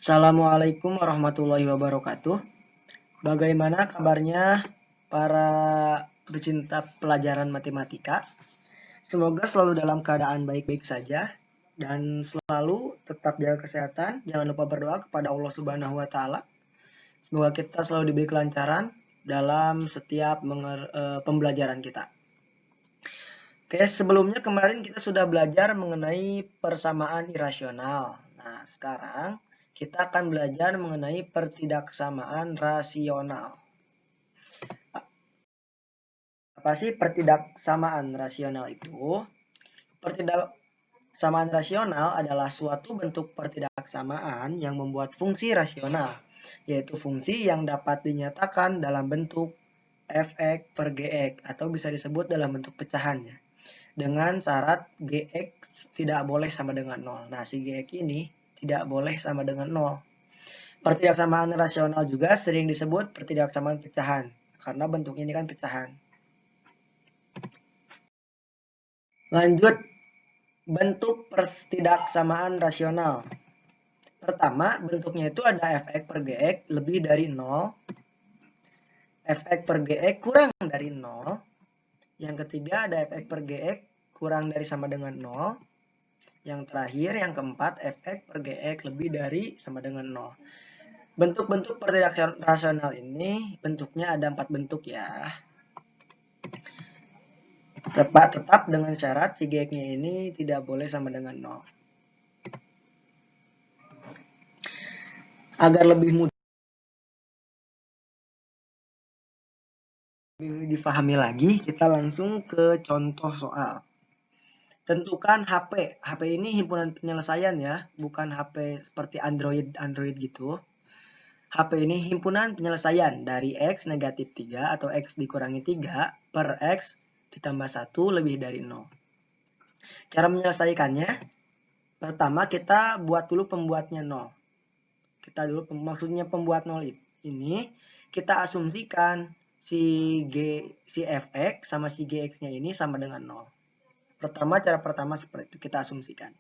Assalamualaikum warahmatullahi wabarakatuh. Bagaimana kabarnya para pecinta pelajaran matematika? Semoga selalu dalam keadaan baik-baik saja dan selalu tetap jaga kesehatan. Jangan lupa berdoa kepada Allah Subhanahu wa taala. Semoga kita selalu diberi kelancaran dalam setiap pembelajaran kita. Oke, sebelumnya kemarin kita sudah belajar mengenai persamaan irasional. Nah, sekarang kita akan belajar mengenai pertidaksamaan rasional. Apa sih pertidaksamaan rasional itu? Pertidaksamaan rasional adalah suatu bentuk pertidaksamaan yang membuat fungsi rasional, yaitu fungsi yang dapat dinyatakan dalam bentuk f(x) per gx atau bisa disebut dalam bentuk pecahannya, dengan syarat gx tidak boleh sama dengan 0. Nah, si gx ini tidak boleh sama dengan 0. Pertidaksamaan rasional juga sering disebut pertidaksamaan pecahan, karena bentuknya ini kan pecahan. Lanjut, bentuk pertidaksamaan rasional. Pertama, bentuknya itu ada f(x) per gx lebih dari 0, f(x) per gx kurang dari 0. Yang ketiga ada f(x) per gx kurang dari sama dengan 0. Yang terakhir, yang keempat, f(x) per gx lebih dari sama dengan 0. Bentuk-bentuk pertidaksamaan rasional ini bentuknya ada 4 bentuk ya. Tetap dengan syarat si gx-nya ini tidak boleh sama dengan 0. Agar lebih mudah difahami lagi, kita langsung ke contoh soal. Tentukan HP. HP ini himpunan penyelesaian ya, bukan HP seperti Android gitu. HP ini himpunan penyelesaian dari X negatif 3 atau X dikurangi 3 per X ditambah 1 lebih dari 0. Cara menyelesaikannya, pertama kita buat dulu pembuatnya 0. Maksudnya pembuat 0 ini, kita asumsikan si fx sama si gx-nya ini sama dengan 0. Cara pertama seperti itu, kita asumsikan.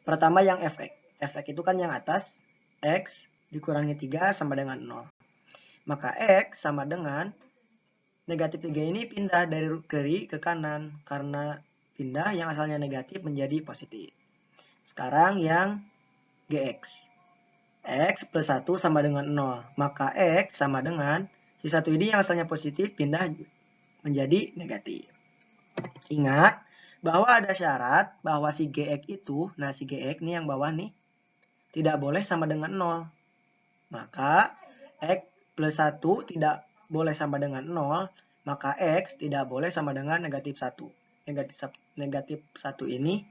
Pertama yang fx. Fx itu kan yang atas, x dikurangi 3 sama dengan 0. Maka x sama dengan negatif 3 ini pindah dari kiri ke kanan, karena pindah yang asalnya negatif menjadi positif. Sekarang yang gx. X plus 1 sama dengan 0. Maka X sama dengan si 1 ini yang asalnya positif pindah menjadi negatif. Ingat bahwa ada syarat bahwa si gx itu, nah si gx nih yang bawah nih, tidak boleh sama dengan 0. Maka X plus 1 tidak boleh sama dengan 0. Maka X tidak boleh sama dengan negatif 1. Negatif 1 ini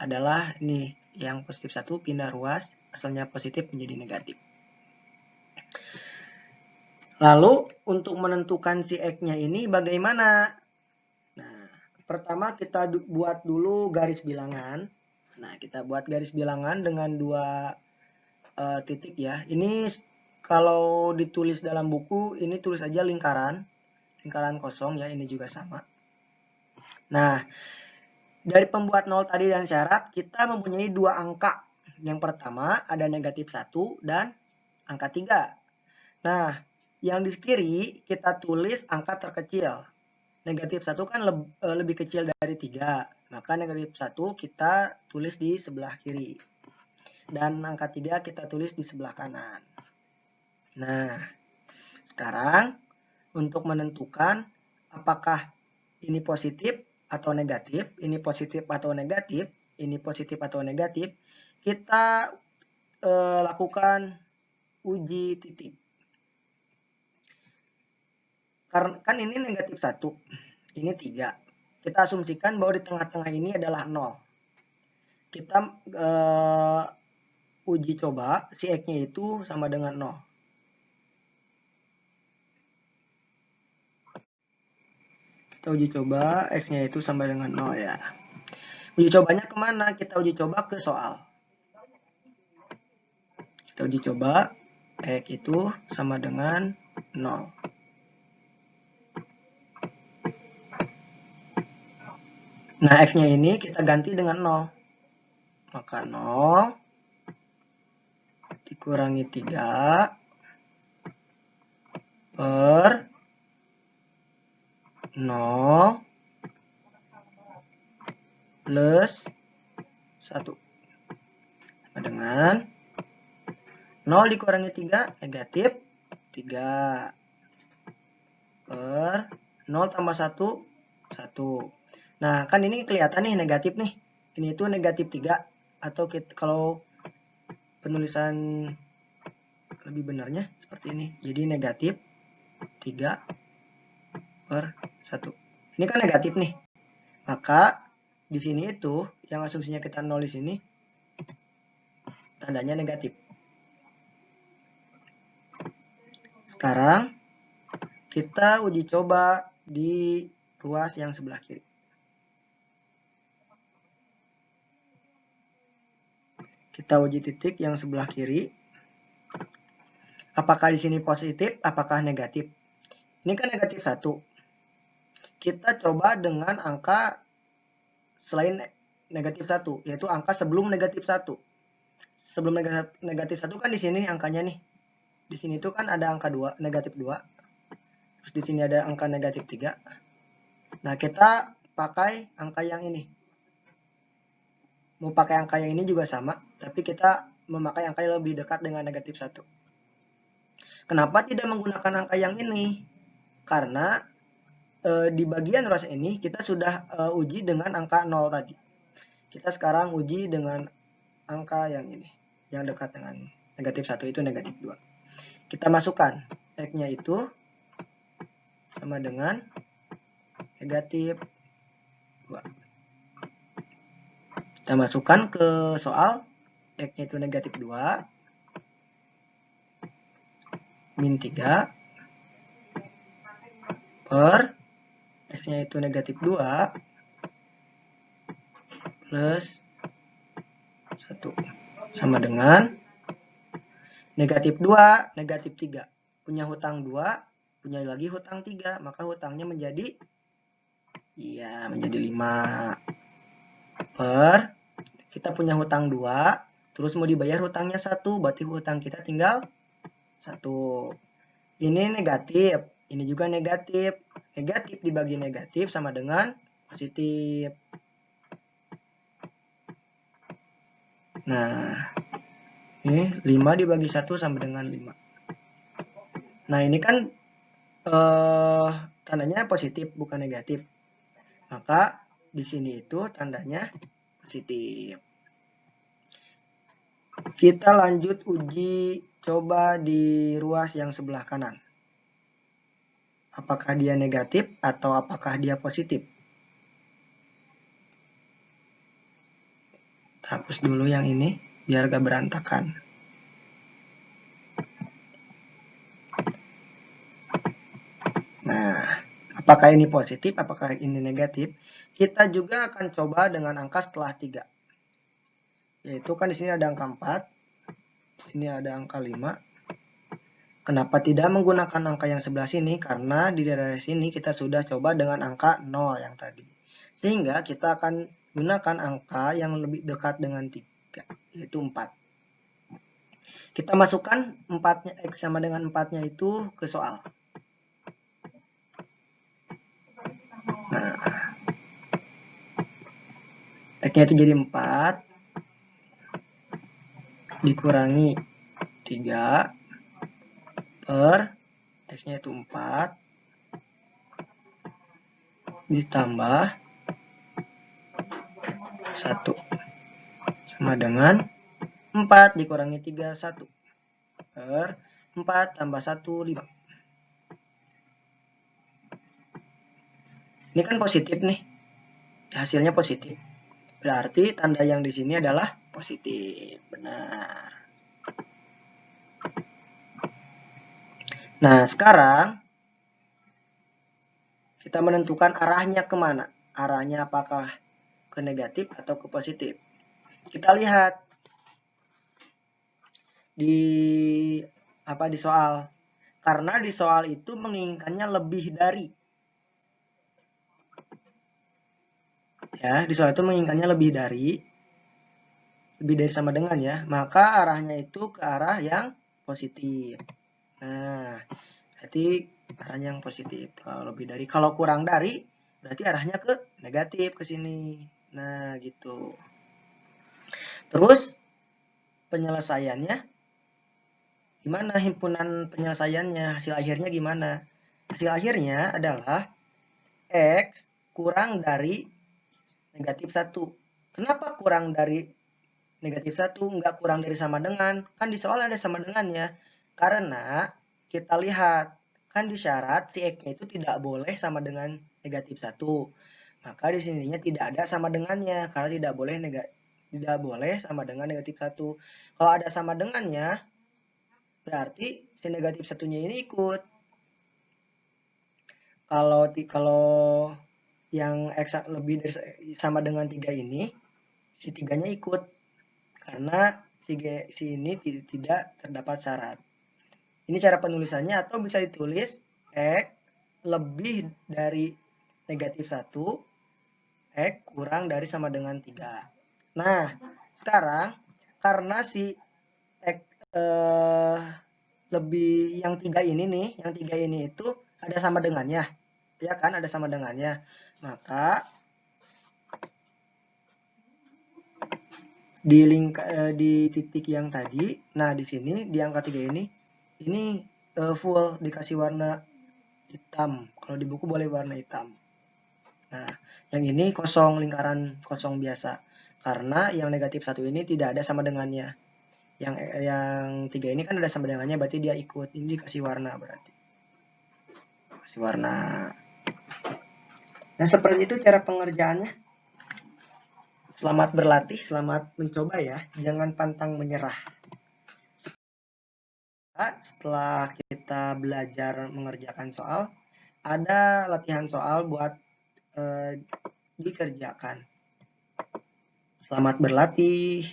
adalah nih, yang positif 1 pindah ruas, asalnya positif menjadi negatif. Lalu untuk menentukan si X-nya ini bagaimana? Nah, pertama kita buat dulu garis bilangan. Nah, kita buat garis bilangan dengan 2 titik ya. Ini kalau ditulis dalam buku, ini tulis aja lingkaran kosong ya, ini juga sama. Nah, dari pembuat 0 tadi dan syarat, kita mempunyai 2 angka. Yang pertama ada negatif 1 dan angka 3. Nah, yang di kiri kita tulis angka terkecil. Negatif 1 kan lebih kecil dari 3. Maka negatif 1 kita tulis di sebelah kiri. Dan angka 3 kita tulis di sebelah kanan. Nah, sekarang untuk menentukan apakah ini positif atau negatif, ini positif atau negatif, ini positif atau negatif, kita lakukan uji titik. Karena kan ini negatif 1, ini 3. Kita asumsikan bahwa di tengah-tengah ini adalah 0. Kita uji coba si X-nya itu sama dengan 0. Kita uji coba X-nya itu sama dengan 0 ya. Uji cobanya kemana? Kita uji coba ke soal. Kita uji coba X itu sama dengan 0. Nah, X-nya ini kita ganti dengan 0. Maka 0 dikurangi 3 per 0 plus 1. Sama dengan 0 dikurangi 3 negatif 3 per 0 tambah 1 1. Nah, kan ini kelihatan nih negatif nih. Ini itu negatif 3 atau kalau penulisan lebih benarnya seperti ini. Jadi negatif 3 per 1. Ini kan negatif nih. Maka di sini itu yang asumsinya kita 0 di sini tandanya negatif. Sekarang kita uji coba di ruas yang sebelah kiri. Kita uji titik yang sebelah kiri. Apakah di sini positif, apakah negatif? Ini kan negatif 1. Kita coba dengan angka selain negatif 1, yaitu angka sebelum negatif 1. Sebelum negatif 1 kan di sini angkanya nih. Di sini itu kan ada angka 2, negatif 2. Terus di sini ada angka negatif 3. Nah, kita pakai angka yang ini. Mau pakai angka yang ini juga sama, tapi kita memakai angka yang lebih dekat dengan negatif 1. Kenapa tidak menggunakan angka yang ini? Karena di bagian ruas ini kita sudah uji dengan angka 0 tadi. Kita sekarang uji dengan angka yang ini, yang dekat dengan negatif 1 itu negatif 2. Kita masukkan X-nya itu sama dengan negatif 2. Kita masukkan ke soal, X-nya itu negatif 2, min 3, per X-nya itu negatif 2, plus 1. Sama dengan negatif 2, negatif 3. Punya hutang 2, punya lagi hutang 3. Maka hutangnya menjadi, menjadi 5. Per, kita punya hutang 2, terus mau dibayar hutangnya 1, berarti hutang kita tinggal 1. Ini negatif, ini juga negatif. Negatif dibagi negatif sama dengan positif. Nah, ini 5 dibagi 1 sama dengan 5. Nah, ini kan tandanya positif, bukan negatif. Maka di sini itu tandanya positif. Kita lanjut uji coba di ruas yang sebelah kanan. Apakah dia negatif atau apakah dia positif? Hapus dulu yang ini biar gak berantakan. Nah, apakah ini positif, apakah ini negatif? Kita juga akan coba dengan angka setelah 3. Yaitu kan di sini ada angka 4, di sini ada angka 5. Kenapa tidak menggunakan angka yang sebelah sini? Karena di daerah sini kita sudah coba dengan angka 0 yang tadi. Sehingga kita akan gunakan angka yang lebih dekat dengan 3, yaitu 4. Kita masukkan 4-nya, X sama dengan 4-nya itu ke soal. Nah, X-nya itu jadi 4 dikurangi 3 per X-nya itu 4 ditambah 1 sama dengan 4 dikurangi 3, 1 per 4 tambah 1, 5. Ini kan positif nih, hasilnya positif. Berarti tanda yang di sini adalah positif, benar. Nah, sekarang kita menentukan arahnya kemana. Arahnya apakah ke negatif atau ke positif. Kita lihat di soal. Karena di soal itu menginginkannya lebih dari. Ya, di soal itu menginginkannya lebih dari. lebih dari sama dengan ya, maka arahnya itu ke arah yang positif. Nah, berarti arahnya yang positif. Kalau lebih dari, kalau kurang dari, berarti arahnya ke negatif ke sini. Nah, gitu. Terus penyelesaiannya gimana? Himpunan penyelesaiannya, hasil akhirnya gimana? Hasil akhirnya adalah X kurang dari negatif 1. Kenapa kurang dari negatif 1? Enggak kurang dari sama dengan? Kan di soal ada sama dengannya. Karena kita lihat, kan di syarat si X itu tidak boleh sama dengan negatif 1. Maka di sininya tidak ada sama dengannya, karena tidak boleh sama dengan negatif 1. Kalau ada sama dengannya, berarti si negatif 1-nya ini ikut. Kalau yang X lebih dari sama dengan 3 ini, si 3-nya ikut. Karena si ini tidak terdapat syarat. Ini cara penulisannya, atau bisa ditulis X lebih dari negatif 1, X kurang dari sama dengan 3. Nah, sekarang karena si X lebih yang 3 ini nih, yang 3 ini itu ada sama dengannya. Ya kan, ada sama dengannya. Maka di titik yang tadi, nah di sini di angka 3 ini full dikasih warna hitam. Kalau di buku boleh warna hitam. Nah, yang ini kosong, lingkaran kosong biasa. Karena yang negatif 1 ini tidak ada sama dengannya. Yang 3 ini kan ada sama dengannya, berarti dia ikut. Ini dikasih warna berarti. Kasih warna. Nah, seperti itu cara pengerjaannya. Selamat berlatih, selamat mencoba ya. Jangan pantang menyerah. Setelah kita belajar mengerjakan soal, ada latihan soal buat dikerjakan. Selamat berlatih.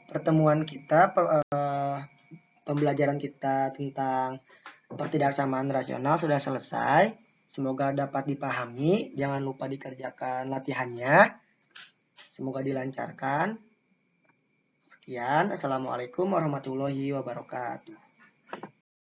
Pertemuan kita, pembelajaran kita tentang pertidaksamaan rasional sudah selesai. Semoga dapat dipahami. Jangan lupa dikerjakan latihannya. Semoga dilancarkan. Sekian. Assalamualaikum warahmatullahi wabarakatuh.